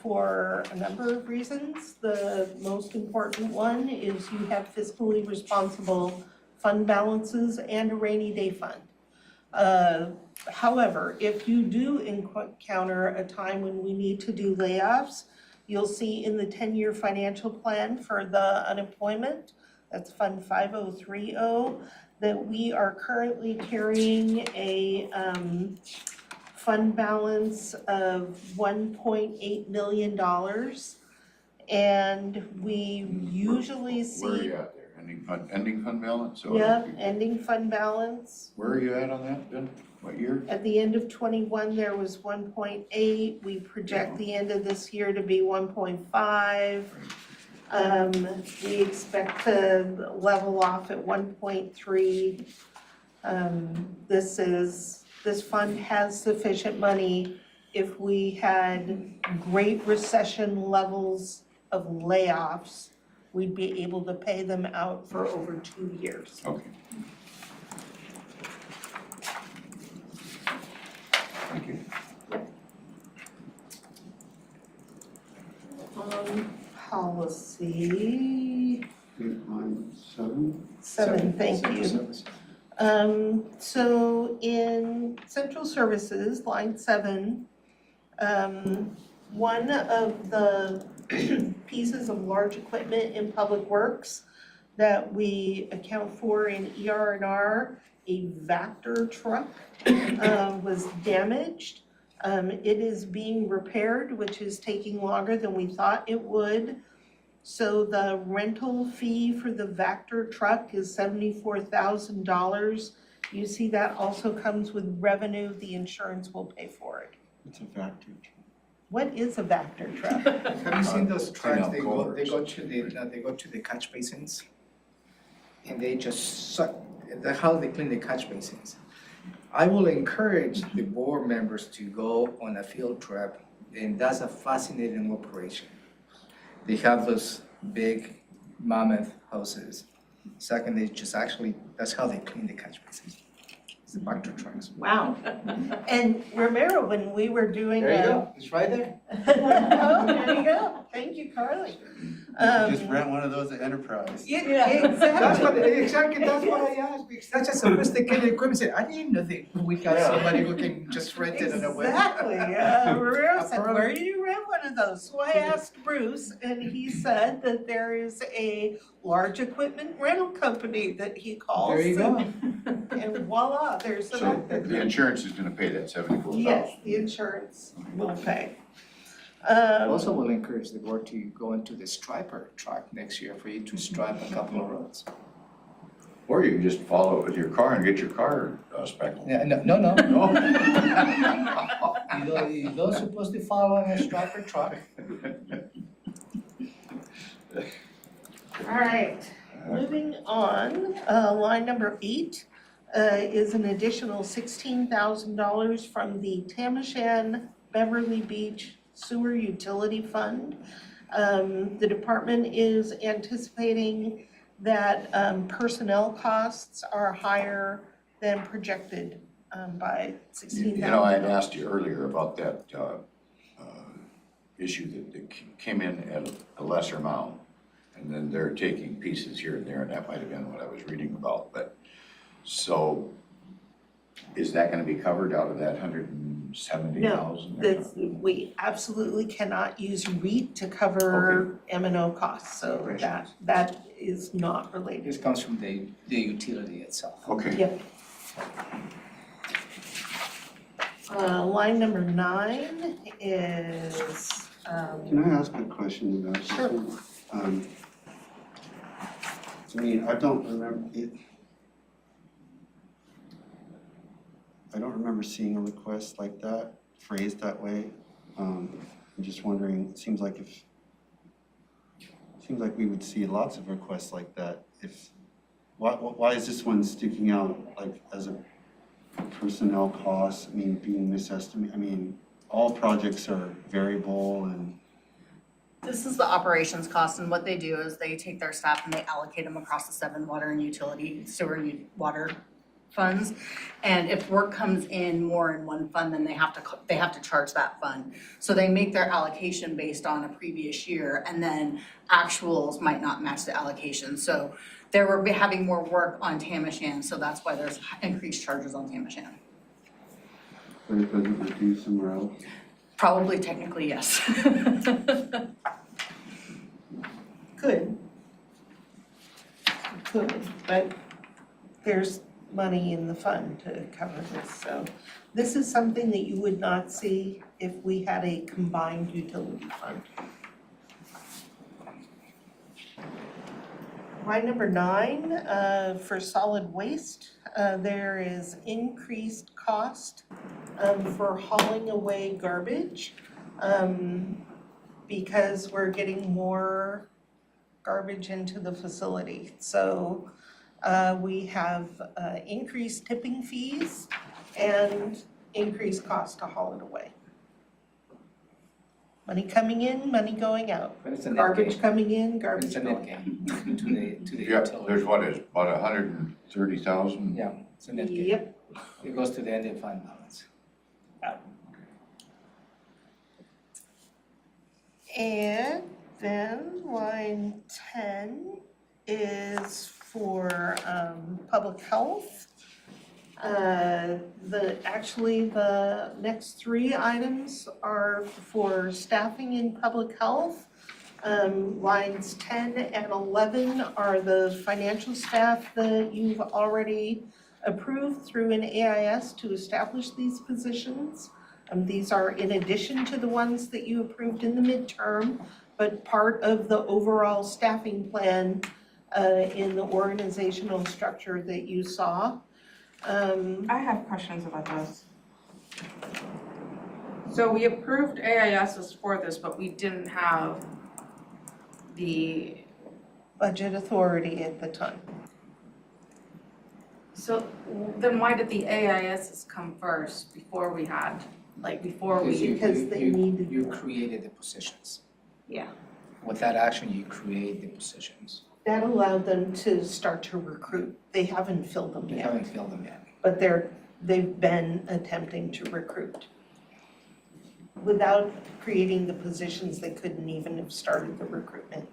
for a number of reasons. The most important one is you have fiscally responsible fund balances and a rainy day fund. However, if you do encounter a time when we need to do layoffs, you'll see in the 10-year financial plan for the unemployment, that's Fund 5030, that we are currently carrying a fund balance of $1.8 million. And we usually see. Where are you at there? Ending fund balance? Or- Yep, ending fund balance. Where are you at on that, Ben? What year? At the end of 21, there was 1.8. We project the end of this year to be 1.5. We expect to level off at 1.3. This fund has sufficient money if we had great recession levels of layoffs, we'd be able to pay them out for over 2 years. Okay. Thank you. Policy Line 7. 7, thank Civil you. service. So in central services, line 7, one of the pieces of large equipment in public works that we account for in ER&R, a Vector truck, was damaged. It is being repaired, which is taking longer than we thought it would. So the rental fee for the Vector truck is $74,000. You see that also comes with revenue, the insurance will pay for it. It's a Vector. What is a Vector truck? Have you seen those Clean trucks, out they culverts. go to the catch basins? And they just suck, how they clean the catch basins. I will encourage the board members to go on a field trip, and that's a fascinating operation. They have those big mammoth hoses. Second, they just actually, that's how they clean the catch basins. It's the Vector trucks. Wow. And remember when we were doing There you go, it's right there. Oh, there you go. Thank you, Carly. Just rent one of those at Enterprise. Yeah, That's what, exactly. that's what I asked, because that's a sophisticated equipment. I didn't know that we got somebody who can just rent it in a way. Exactly. Romero said, where do you rent one of those? So I asked Bruce, and he said that there is a large equipment rental company that he calls. There you go. And voila, there's an So open. the insurance is gonna pay that 74,000? Yes, the insurance will pay. Also will encourage the board to go into the striper truck next year for you to stripe a couple of roads. Or you can just follow it with your car and get your car speckled. Yeah, no. No? You don't supposed to follow a striper truck. All right, moving on, line number 8 is an additional $16,000 from the Tamashan Beverly Beach Sewer Utility Fund. The department is anticipating that personnel costs are higher than projected by $16,000. You know, I had asked you earlier about that issue that came in at a lesser amount. And then they're taking pieces here and there, and that might have been what I was reading about, but, so, is that gonna be covered out of that 170,000? We absolutely cannot use REIT to cover M&O costs, so that is not related. This comes from the utility itself. Okay. Yep. Line number 9 is, Can I ask a question about this? Sure. one? I mean, I don't remember it. I don't remember seeing a request like that, phrased that way. I'm just wondering, it seems like we would see lots of requests like that. Why is this one sticking out like as a personnel cost? I mean, being misestimated, I mean, all projects are variable and. This is the operations cost, and what they do is they take their staff and they allocate them across the 7 water and utility, sewer and water funds. And if work comes in more in one fund, then they have to charge that fund. So they make their allocation based on a previous year, and then actuals might not match the allocation. So they were having more work on Tamashan, so that's why there's increased charges on Tamashan. But it doesn't reduce somewhere else? Probably technically, yes. Could, but there's money in the fund to cover this, so. This is something that you would not see if we had a combined utility fund. Line number 9, for solid waste, there is increased cost for hauling away garbage because we're getting more garbage into the facility. So we have increased tipping fees and increased cost to haul it away. Money coming in, money going out. But it's a net Garbage gain. coming in, garbage It's a going net out. gain to the Yeah, utility. there's what is, about 130,000? Yeah, it's a net gain. Yep. It goes to the ending fund balance. And then line 10 is for public health. Actually, the next 3 items are for staffing in public health. Lines 10 and 11 are the financial staff that you've already approved through an AIS to establish these positions. These are in addition to the ones that you approved in the midterm, but part of the overall staffing plan in the organizational structure that you saw. I have questions about those. So we approved AISs for this, but we didn't have the, Budget authority at the time. so then why did the AISs come first before we had, before we, Because they needed You more. created the positions. yeah. With that action, you create the positions. That allowed them to start to recruit. They haven't filled them You yet, haven't filled them yet. but they've been attempting to recruit. Without creating the positions, they couldn't even have started the recruitment.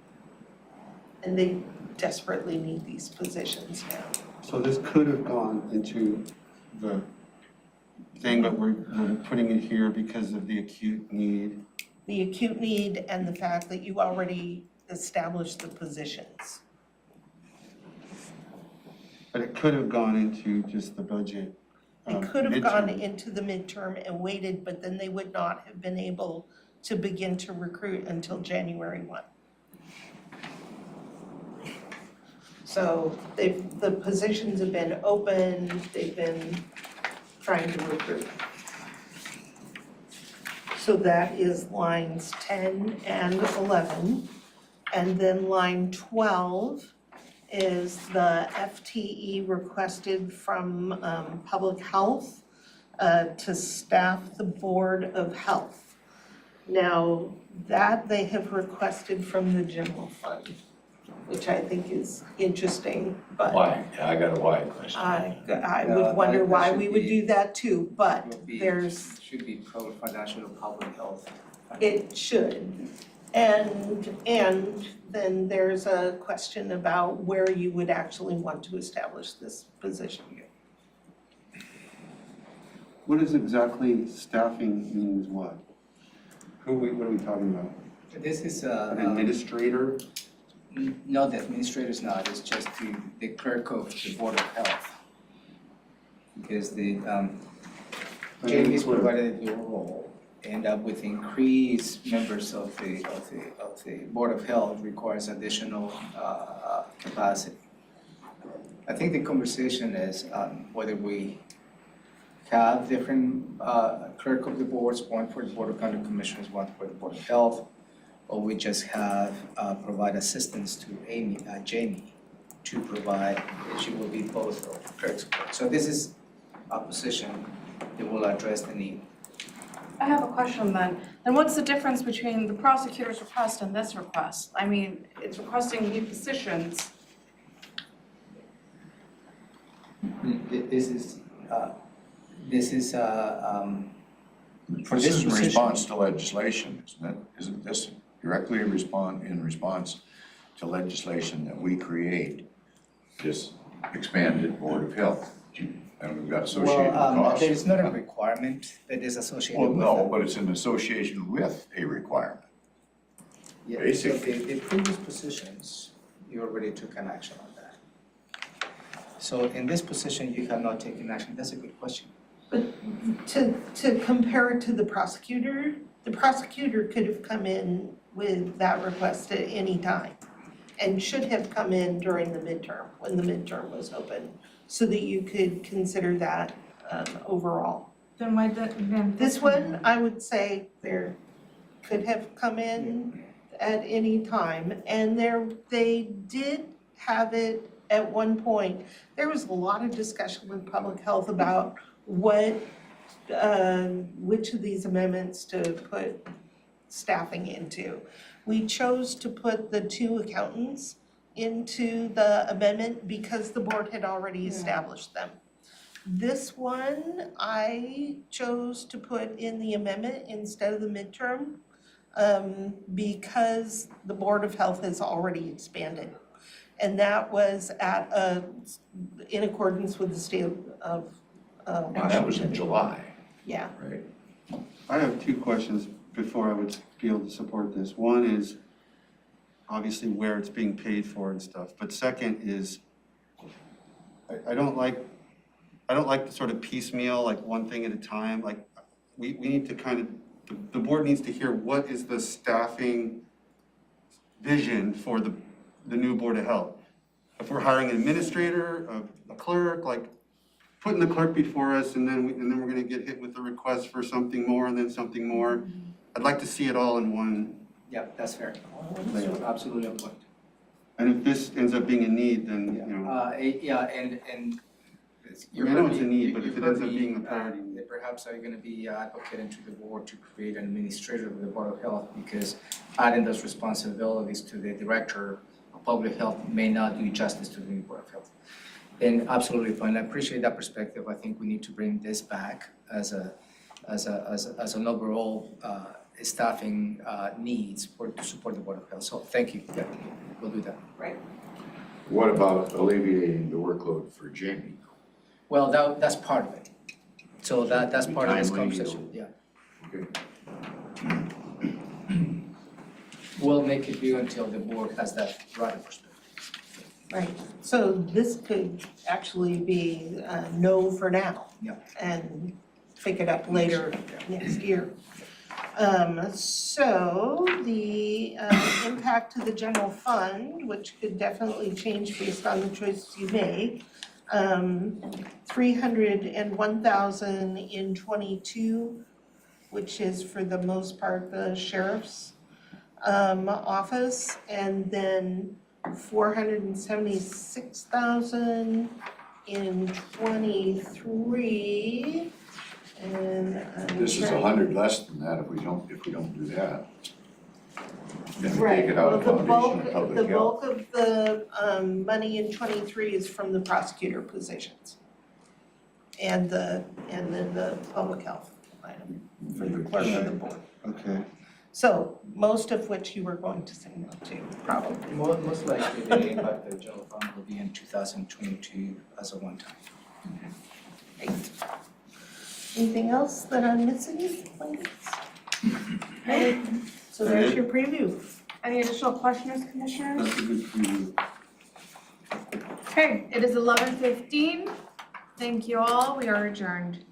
And they desperately need these positions now. So this could have gone into the thing, but we're putting it here because of the acute need. The acute need and the fact that you already established the positions. But it could have gone into just the budget. It could have gone midterm. into the midterm and waited, but then they would not have been able to begin to recruit until January 1. So the positions have been open, they've been trying to recruit. So that is lines 10 and 11. And then line 12 is the FTE requested from Public Health to staff the Board of Health. Now, that they have requested from the general fund, which I think is interesting, but Why? Yeah, I got a why question. I No, would wonder that why should we would be- do that too, but Will be- there's, Should be pro financial public health. it should. And then there's a question about where you would actually want to establish this position. What is exactly staffing means what? What are we talking about? This is An administrator? no, the administrator is not, it's just the clerk of the Board of Health. Because the Jamie's provided a dual role, and with increased members of the Board of Health requires additional capacity. I think the conversation is whether we have different clerk of the boards, one for the Board of County Commissioners, one for the Board of Health, or we just have provide assistance to Jamie to provide, she will be both of clerks. So this is a position that will address the need. I have a question then. Then what's the difference between the prosecutor's request and this request? I mean, it's requesting new positions. This is for This this is in position. response to legislation, isn't it? Isn't this directly in response to legislation that we create, this expanded Board of Health? And we've got associated Well, costs. there is not a requirement that is associated Well, with no, that. but it's in association with a requirement. Yeah, so basically. the previous positions, you already took an action on that. So in this position, you have not taken action, that's a good question. To compare it to the prosecutor could have come in with that request at any time and should have come in during the midterm, when the midterm was open, so that you could consider that overall. Then why didn't This one, I would say there could have come in at any time, and they did have it at one point. There was a lot of discussion with public health about which of these amendments to put staffing into. We chose to put the 2 accountants into the amendment because the board had already established them. This one, I chose to put in the amendment instead of the midterm, because the Board of Health has already expanded. And that was in accordance with the state of Washington. And that was in July, Yeah. right? I have 2 questions before I would be able to support this. One is obviously where it's being paid for and stuff, but second is I don't like the sort of piecemeal, like one thing at a time. Like we need to kind of, the board needs to hear what is the staffing vision for the new Board of Health. If we're hiring an administrator, a clerk, like putting the clerk before us and then we're gonna get hit with the request for something more and then something more. I'd like to see it all in one. Yeah, that's fair. Absolutely on point. And if this ends up being a need, then, you know, Yeah, and I know it's a need, but if it ends up being a priority. Perhaps are you gonna be advocating to the board to create an administrator of the Board of Health, because adding those responsibilities to the director of public health may not do justice to the Board of Health. And absolutely fine, I appreciate that perspective. I think we need to bring this back as an overall staffing needs to support the Board of Health. So thank you, yeah, we'll do that. What about alleviating the workload for Jamie? Well, that's part of it. So that's part of this Timely, conversation, yeah. Okay. We'll make it due until the board has that right perspective. Right, so this could actually be no for now. Yeah. And pick it up later next year. So the impact to the general fund, which could definitely change based on the choices you make. 301,000 in 22, which is for the most part the sheriff's office, and then 476,000 in 23, and This is 100 less than that if we don't do that. Then we Right, take it out of well, the foundation and public health. bulk of the money in 23 is from the prosecutor positions. And then the public health item for the clerk of the board. Okay. So most of which you were going to say no to, probably. Most likely the impact of the general fund will be in 2022 as a one-time. Great. Anything else that I'm missing, ladies? Okay, so there's your preview. Any additional questions, commissioners? That's a good preview. Okay, it is 11:15. Thank you all. We are adjourned.